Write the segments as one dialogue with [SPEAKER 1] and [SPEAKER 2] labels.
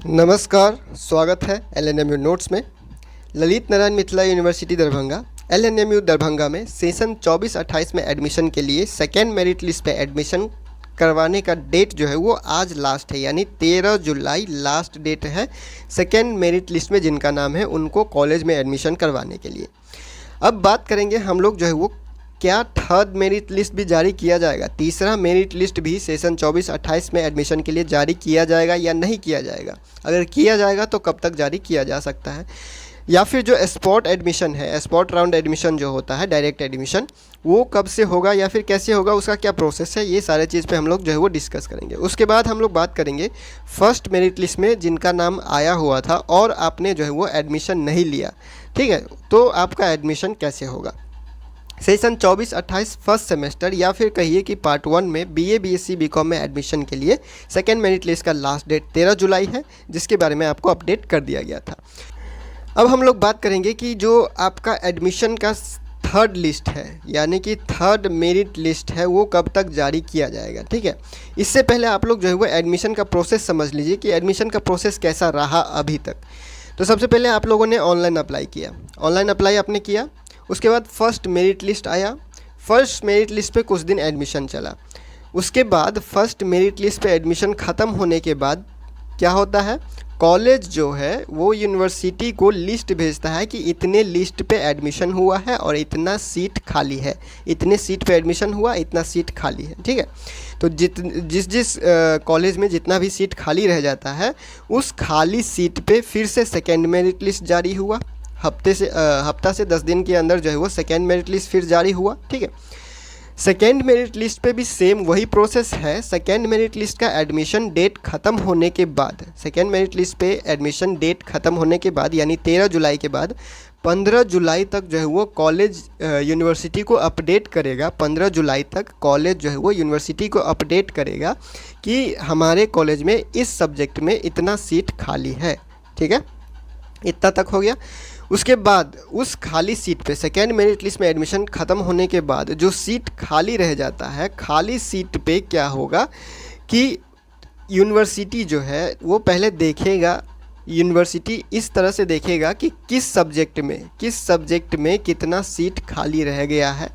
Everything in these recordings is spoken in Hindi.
[SPEAKER 1] नमस्कार, स्वागत है एलएनएमयू नोट्स में। ललित नारायण मिथिला यूनिवर्सिटी दरभंगा एलएनएमयू दरभंगा में सेशन 24-28 में एडमिशन के लिए सेकेंड मेरिट लिस्ट पे एडमिशन करवाने का डेट जो है वो आज लास्ट है, यानी 13 जुलाई लास्ट डेट है सेकेंड मेरिट लिस्ट में जिनका नाम है उनको कॉलेज में एडमिशन करवाने के लिए। अब बात करेंगे हम लोग जो है वो क्या थर्ड मेरिट लिस्ट भी जारी किया जाएगा, तीसरा मेरिट लिस्ट भी सेशन 24-28 में एडमिशन के लिए जारी किया जाएगा या नहीं किया जाएगा। अगर किया जाएगा तो कब तक जारी किया जा सकता है, या फिर जो स्पॉट एडमिशन है, स्पॉट राउंड एडमिशन जो होता है डायरेक्ट एडमिशन, वो कब से होगा या फिर कैसे होगा, उसका क्या प्रोसेस है, ये सारे चीज़ पे हम लोग जो है वो डिस्कस करेंगे। उसके बाद हम लोग बात करेंगे फर्स्ट मेरिट लिस्ट में जिनका नाम आया हुआ था और आपने जो है वो एडमिशन नहीं लिया, ठीक है, तो आपका एडमिशन कैसे होगा। सेशन 24-28 फर्स्ट सेमेस्टर या फिर कहिए कि पार्ट 1 में बीए बीएससी बीकॉम में एडमिशन के लिए सेकेंड मेरिट लिस्ट का लास्ट डेट 13 जुलाई है, जिसके बारे में आपको अपडेट कर दिया गया था। अब हम लोग बात करेंगे कि जो आपका एडमिशन का थर्ड लिस्ट है, यानी कि थर्ड मेरिट लिस्ट है, वो कब तक जारी किया जाएगा, ठीक है। इससे पहले आप लोग जो है वो एडमिशन का प्रोसेस समझ लीजिए कि एडमिशन का प्रोसेस कैसा रहा अभी तक। तो सबसे पहले आप लोगों ने ऑनलाइन अप्लाई किया, ऑनलाइन अप्लाई आपने किया, उसके बाद फर्स्ट मेरिट लिस्ट आया, फर्स्ट मेरिट लिस्ट पे कुछ दिन एडमिशन चला, उसके बाद फर्स्ट मेरिट लिस्ट पे एडमिशन ख़त्म होने के बाद क्या होता है, कॉलेज जो है वो यूनिवर्सिटी को लिस्ट भेजता है कि इतने लिस्ट पे एडमिशन हुआ है और इतना सीट खाली है, इतने सीट पे एडमिशन हुआ, इतना सीट खाली है, ठीक है। तो जिस कॉलेज में जितना भी सीट खाली रह जाता है उस खाली सीट पे फिर से सेकेंड मेरिट लिस्ट जारी हुआ, हफ्ता से 10 दिन के अंदर जो है वो सेकेंड मेरिट लिस्ट फिर जारी हुआ, ठीक है। सेकेंड मेरिट लिस्ट पे भी सेम वही प्रोसेस है। सेकेंड मेरिट लिस्ट का एडमिशन डेट ख़त्म होने के बाद, सेकेंड मेरिट लिस्ट पे एडमिशन डेट ख़त्म होने के बाद यानी 13 जुलाई के बाद 15 जुलाई तक जो है वो कॉलेज यूनिवर्सिटी को अपडेट करेगा। 15 जुलाई तक कॉलेज जो है वो यूनिवर्सिटी को अपडेट करेगा कि हमारे कॉलेज में इस सब्जेक्ट में इतना सीट खाली है, ठीक है। इतना तक हो गया। उसके बाद उस खाली सीट पे सेकेंड मेरिट लिस्ट में एडमिशन ख़त्म होने के बाद जो सीट खाली रह जाता है, खाली सीट पे क्या होगा कि यूनिवर्सिटी जो है वो पहले देखेगा, यूनिवर्सिटी इस तरह से देखेगा कि किस सब्जेक्ट में कितना सीट खाली रह गया है।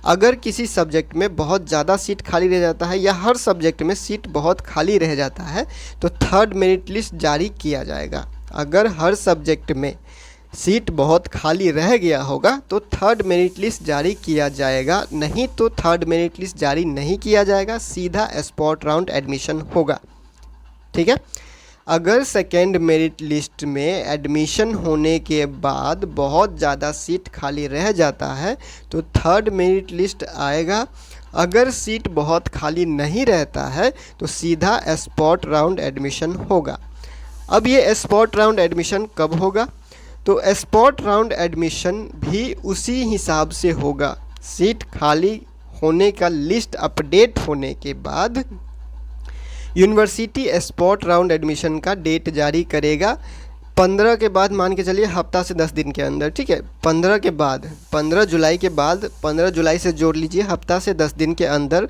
[SPEAKER 1] अगर किसी सब्जेक्ट में बहुत ज़्यादा सीट खाली रह जाता है या हर सब्जेक्ट में सीट बहुत खाली रह जाता है तो थर्ड मेरिट लिस्ट जारी किया जाएगा। अगर हर सब्जेक्ट में सीट बहुत खाली रह गया होगा तो थर्ड मेरिट लिस्ट जारी किया जाएगा, नहीं तो थर्ड मेरिट लिस्ट जारी नहीं किया जाएगा, सीधा स्पॉट राउंड एडमिशन होगा, ठीक है। अगर सेकेंड मेरिट लिस्ट में एडमिशन होने के बाद बहुत ज़्यादा सीट खाली रह जाता है तो थर्ड मेरिट लिस्ट आएगा। अगर सीट बहुत खाली नहीं रहता है तो सीधा स्पॉट राउंड एडमिशन होगा। अब ये स्पॉट राउंड एडमिशन कब होगा, तो स्पॉट राउंड एडमिशन भी उसी हिसाब से होगा। सीट खाली होने का लिस्ट अपडेट होने के बाद यूनिवर्सिटी स्पॉट राउंड एडमिशन का डेट जारी करेगा 15 के बाद, मान के चलिए हफ्ता से 10 दिन के अंदर, ठीक है। 15 के बाद, 15 जुलाई के बाद, 15 जुलाई से जोड़ लीजिए, हफ्ता से 10 दिन के अंदर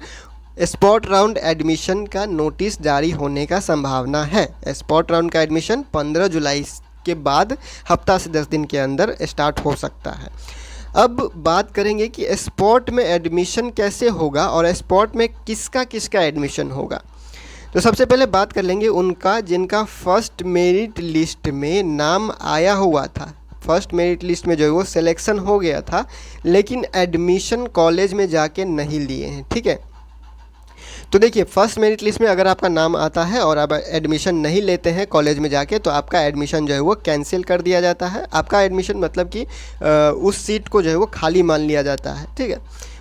[SPEAKER 1] स्पॉट राउंड एडमिशन का नोटिस जारी होने का संभावना है। स्पॉट राउंड का एडमिशन 15 जुलाई के बाद हफ्ता से 10 दिन के अंदर स्टार्ट हो सकता है। अब बात करेंगे कि स्पॉट में एडमिशन कैसे होगा और स्पॉट में किसका किसका एडमिशन होगा। तो सबसे पहले बात कर लेंगे उनका जिनका फर्स्ट मेरिट लिस्ट में नाम आया हुआ था, फर्स्ट मेरिट लिस्ट में जो है वो सिलेक्शन हो गया था लेकिन एडमिशन कॉलेज में जाके नहीं लिए हैं, ठीक है। तो देखिए फर्स्ट मेरिट लिस्ट में अगर आपका नाम आता है और आप एडमिशन नहीं लेते हैं कॉलेज में जाके तो आपका एडमिशन जो है वो कैंसिल कर दिया जाता है। आपका एडमिशन मतलब कि उस सीट को जो है वो खाली मान लिया जाता है, ठीक है।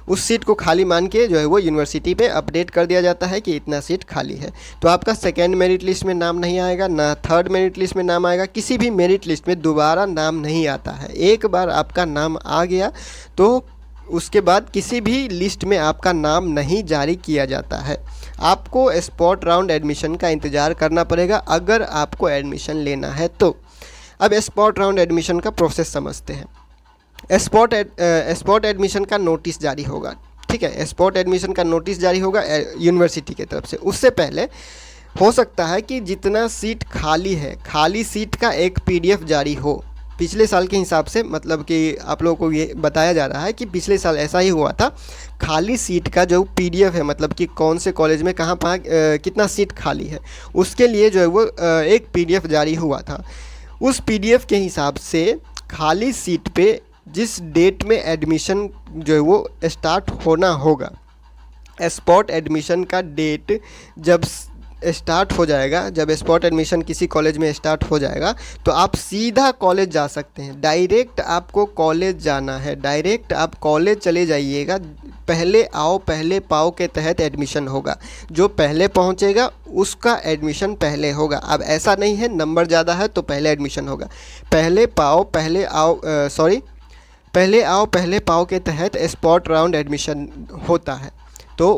[SPEAKER 1] उस सीट को खाली मान के जो है वो यूनिवर्सिटी पे अपडेट कर दिया जाता है कि इतना सीट खाली है। तो आपका सेकेंड मेरिट लिस्ट में नाम नहीं आएगा, ना थर्ड मेरिट लिस्ट में नाम आएगा, किसी भी मेरिट लिस्ट में दोबारा नाम नहीं आता है। एक बार आपका नाम आ गया तो उसके बाद किसी भी लिस्ट में आपका नाम नहीं जारी किया जाता है। आपको स्पॉट राउंड एडमिशन का इंतज़ार करना पड़ेगा अगर आपको एडमिशन लेना है तो। अब स्पॉट राउंड एडमिशन का प्रोसेस समझते हैं। स्पॉट एडमिशन का नोटिस जारी होगा, ठीक है। स्पॉट एडमिशन का नोटिस जारी होगा यूनिवर्सिटी की तरफ से। उससे पहले हो सकता है कि जितना सीट खाली है, खाली सीट का एक पीडीएफ जारी हो पिछले साल के हिसाब से, मतलब कि आप लोगों को ये बताया जा रहा है कि पिछले साल ऐसा ही हुआ था। खाली सीट का जो पीडीएफ है, मतलब कि कौन से कॉलेज में कहाँ कितना सीट खाली है, उसके लिए जो है वो एक पीडीएफ जारी हुआ था। उस पीडीएफ के हिसाब से खाली सीट पे जिस डेट में एडमिशन जो है वो स्टार्ट होना होगा, स्पॉट एडमिशन का डेट जब स्टार्ट हो जाएगा, जब स्पॉट एडमिशन किसी कॉलेज में स्टार्ट हो जाएगा तो आप सीधा कॉलेज जा सकते हैं। डायरेक्ट आपको कॉलेज जाना है, डायरेक्ट आप कॉलेज चले जाइएगा। पहले आओ पहले पाओ के तहत एडमिशन होगा। जो पहले पहुंचेगा उसका एडमिशन पहले होगा। अब ऐसा नहीं है नंबर ज़्यादा है तो पहले एडमिशन होगा। पहले पाओ पहले आओ पहले आओ पहले पाओ के तहत स्पॉट राउंड एडमिशन होता है। तो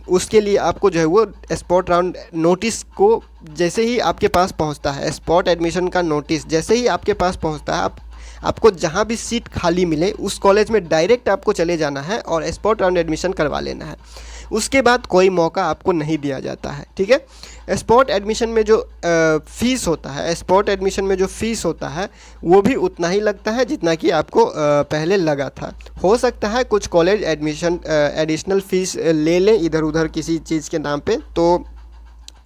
[SPEAKER 1] उसके लिए आपको जो है वो स्पॉट राउंड नोटिस को जैसे ही आपके पास पहुंचता है, स्पॉट एडमिशन का नोटिस जैसे ही आपके पास पहुंचता है, आपको जहां भी सीट खाली मिले उस कॉलेज में डायरेक्ट आपको चले जाना है और स्पॉट राउंड एडमिशन करवा लेना है। उसके बाद कोई मौका आपको नहीं दिया जाता है, ठीक है। स्पॉट एडमिशन में जो फ़ीस होता है, स्पॉट एडमिशन में जो फ़ीस होता है वो भी उतना ही लगता है जितना कि आपको पहले लगा था। हो सकता है कुछ कॉलेज एडमिशन एडिशनल फ़ीस ले लें इधर उधर किसी चीज़ के नाम पे, तो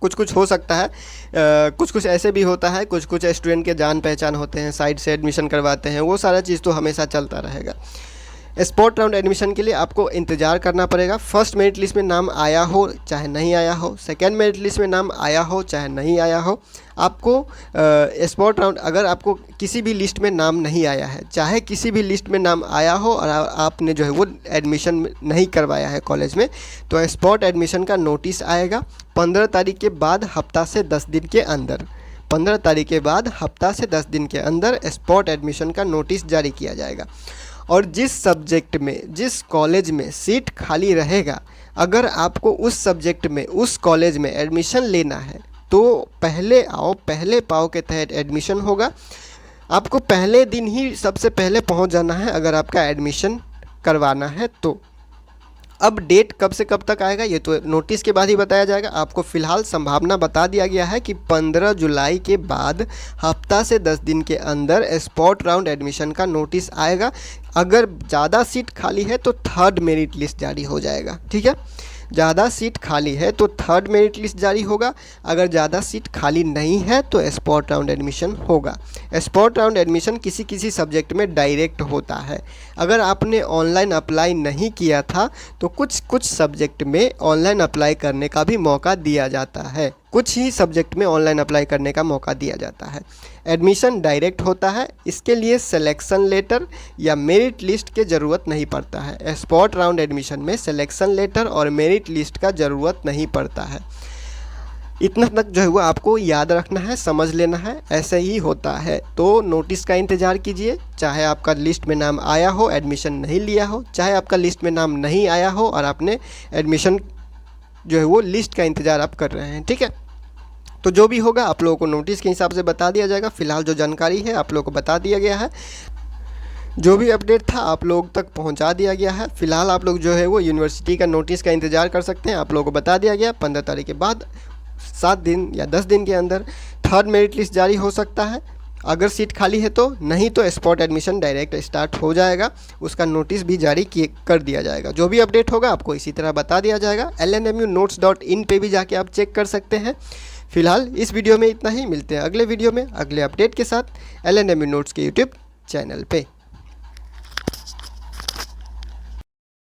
[SPEAKER 1] कुछ हो सकता है। कुछ ऐसे भी होता है, कुछ स्टूडेंट के जान पहचान होते हैं, साइड से एडमिशन करवाते हैं, वो सारा चीज़ तो हमेशा चलता रहेगा। स्पॉट राउंड एडमिशन के लिए आपको इंतज़ार करना पड़ेगा। फर्स्ट मेरिट लिस्ट में नाम आया हो चाहे नहीं आया हो, सेकंड मेरिट लिस्ट में नाम आया हो चाहे नहीं आया हो, आपको स्पॉट राउंड, अगर आपको किसी भी लिस्ट में नाम नहीं आया है, चाहे किसी भी लिस्ट में नाम आया हो और आपने जो है वो एडमिशन नहीं करवाया है कॉलेज में, तो स्पॉट एडमिशन का नोटिस आएगा 15 तारीख के बाद हफ्ता से 10 दिन के अंदर। 15 तारीख के बाद हफ्ता से 10 दिन के अंदर स्पॉट एडमिशन का नोटिस जारी किया जाएगा। और जिस सब्जेक्ट में, जिस कॉलेज में सीट खाली रहेगा, अगर आपको उस सब्जेक्ट में उस कॉलेज में एडमिशन लेना है तो पहले आओ पहले पाओ के तहत एडमिशन होगा। आपको पहले दिन ही सबसे पहले पहुंच जाना है अगर आपका एडमिशन करवाना है तो। अब डेट कब से कब तक आएगा ये तो नोटिस के बाद ही बताया जाएगा। आपको फ़िलहाल संभावना बता दिया गया है कि 15 जुलाई के बाद हफ्ता से 10 दिन के अंदर स्पॉट राउंड एडमिशन का नोटिस आएगा। अगर ज़्यादा सीट खाली है तो थर्ड मेरिट लिस्ट जारी हो जाएगा, ठीक है। ज़्यादा सीट खाली है तो थर्ड मेरिट लिस्ट जारी होगा। अगर ज़्यादा सीट खाली नहीं है तो स्पॉट राउंड एडमिशन होगा। स्पॉट राउंड एडमिशन किसी किसी सब्जेक्ट में डायरेक्ट होता है। अगर आपने ऑनलाइन अप्लाई नहीं किया था तो कुछ सब्जेक्ट में ऑनलाइन अप्लाई करने का भी मौका दिया जाता है। कुछ ही सब्जेक्ट में ऑनलाइन अप्लाई करने का मौका दिया जाता है। एडमिशन डायरेक्ट होता है, इसके लिए सिलेक्शन लेटर या मेरिट लिस्ट की ज़रूरत नहीं पड़ता है। स्पॉट राउंड एडमिशन में सिलेक्शन लेटर और मेरिट लिस्ट का ज़रूरत नहीं पड़ता है। इतना तक जो है वो आपको याद रखना है, समझ लेना है, ऐसे ही होता है। तो नोटिस का इंतज़ार कीजिए, चाहे आपका लिस्ट में नाम आया हो एडमिशन नहीं लिया हो, चाहे आपका लिस्ट में नाम नहीं आया हो और आपने एडमिशन जो है वो लिस्ट का इंतज़ार आप कर रहे हैं, ठीक है। तो जो भी होगा आप लोगों को नोटिस के हिसाब से बता दिया जाएगा। फ़िलहाल जो जानकारी है आप लोगों को बता दिया गया है, जो भी अपडेट था आप लोग तक पहुंचा दिया गया है। फ़िलहाल आप लोग जो है वो यूनिवर्सिटी का नोटिस का इंतज़ार कर सकते हैं। आप लोगों को बता दिया गया 15 तारीख के बाद 7 दिन या 10 दिन के अंदर थर्ड मेरिट लिस्ट जारी हो सकता है। अगर सीट खाली है तो, नहीं तो स्पॉट एडमिशन डायरेक्ट स्टार्ट हो जाएगा, उसका नोटिस भी जारी कर दिया जाएगा। जो भी अपडेट होगा आपको इसी तरह बता दिया जाएगा। lnmunotes.in पे भी जाके आप चेक कर सकते हैं। फिलहाल इस वीडियो में इतना ही, मिलते हैं अगले वीडियो में अगले अपडेट के साथ LNMU नोट्स के यूट्यूब चैनल पे।